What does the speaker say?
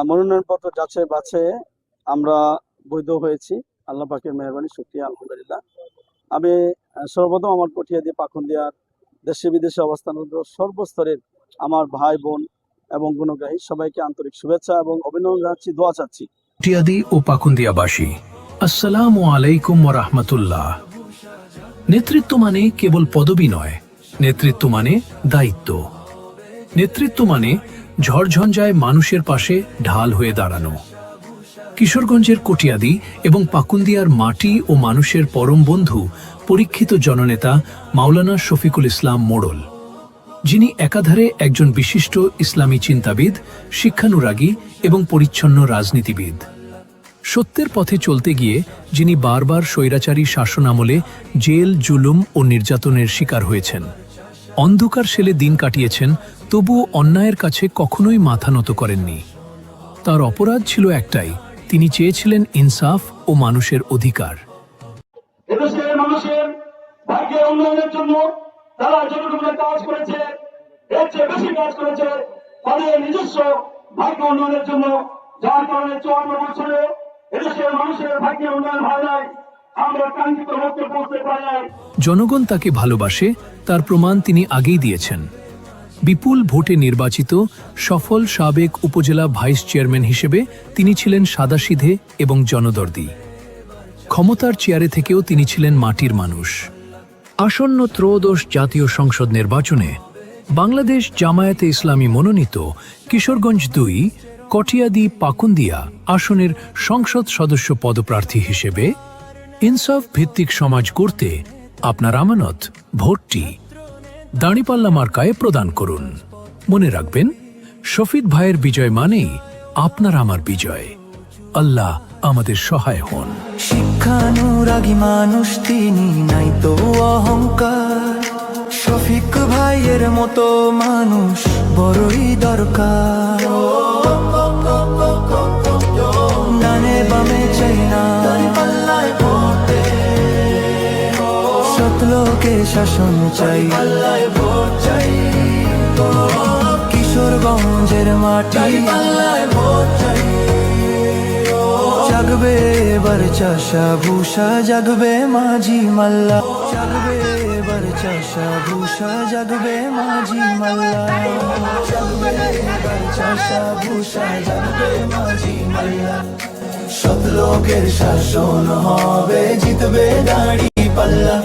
মনোনয়নপত্র যাচাই বাছাইয়ে আমরা বৈধ হয়েছি। আল্লাহ পাকের মেহরবানি, শুকরিয়া, আলহামদুলিল্লাহ। আমি সর্বপ্রথম আমার কটিয়াদী পাকুন্দিয়ার দেশে বিদেশে অবস্থানরত সর্বস্তরের আমার ভাই বোন এবং গুণগ্রাহী সবাইকে আন্তরিক শুভেচ্ছা এবং অভিনন্দন জানাচ্ছি, দোয়া চাচ্ছি। কটিয়াদী ও পাকুন্দিয়াবাসী, আসসালামু আলাইকুম ওয়া রাহমাতুল্লাহ। নেতৃত্ব মানে কেবল পদবি নয়, নেতৃত্ব মানে দায়িত্ব। নেতৃত্ব মানে ঝড়ঝঞ্ঝায় মানুষের পাশে ঢাল হয়ে দাঁড়ানো। কিশোরগঞ্জের কটিয়াদী এবং পাকুন্দিয়ার মাটি ও মানুষের পরম বন্ধু পরীক্ষিত জননেতা মাওলানা শফিকুল ইসলাম মোড়ল, যিনি একাধারে একজন বিশিষ্ট ইসলামী চিন্তাবিদ, শিক্ষানুরাগী এবং পরিচ্ছন্ন রাজনীতিবিদ। সত্যের পথে চলতে গিয়ে যিনি বারবার স্বৈরাচারী শাসনামলে জেল, জুলুম ও নির্যাতনের শিকার হয়েছেন, অন্ধকার শেলে দিন কাটিয়েছেন, তবুও অন্যায়ের কাছে কখনোই মাথা নত করেননি। তার অপরাধ ছিল একটাই, তিনি চেয়েছিলেন ইনসাফ ও মানুষের অধিকার। এদেশের মানুষের ভাগ্যের উন্নয়নের জন্য তারা যতটুকু কাজ করেছে, এর চেয়ে বেশি কাজ করেছে তাদের নিজস্ব ভাগ্য উন্নয়নের জন্য, যার কারণে 54 বছরে এদেশের মানুষের ভাগ্যের উন্নয়ন হয় নাই, আমরা কাঙ্ক্ষিত লক্ষ্যে পৌঁছতে পারি নাই। জনগণ তাকে ভালোবাসে, তার প্রমাণ তিনি আগেই দিয়েছেন। বিপুল ভোটে নির্বাচিত সফল সাবেক উপজেলা ভাইস চেয়ারম্যান হিসেবে তিনি ছিলেন সাদাসিধে এবং জনদর্দী। ক্ষমতার চেয়ারে থেকেও তিনি ছিলেন মাটির মানুষ। আসন্ন ত্রয়োদশ জাতীয় সংসদ নির্বাচনে বাংলাদেশ জামায়াতে ইসলামী মনোনীত কিশোরগঞ্জ ২ কটিয়াদী পাকুন্দিয়া আসনের সংসদ সদস্য পদপ্রার্থী হিসেবে ইনসাফ ভিত্তিক সমাজ গড়তে আপনার আমানত ভোটটি দাঁড়িপাল্লা মার্কায় প্রদান করুন। মনে রাখবেন, শফিক ভাইয়ের বিজয় মানেই আপনার আমার বিজয়। আল্লাহ আমাদের সহায় হন। শিক্ষানুরাগী মানুষ তিনি, নাই তো অহংকার। শফিক ভাইয়ের মতো মানুষ বড়ই দরকার। ডানে বামে চাই না, পাল্লায় ভোটে সতলোকে শাসন চাই, পাল্লায় ভোট চাই। কিশোরগঞ্জের মাটি, পাল্লায় ভোট চাই। জাগবে এবার চাষা ভূষা, জাগবে মাঝি মাল্লা। জাগবে এবার চাষা ভূষা, জাগবে মাঝি মাল্লা। জাগবে এবার চাষা ভূষা, জাগবে মাঝি মাল্লা। সত লোকের শাসন হবে, জিতবে দাঁড়ি পাল্লা।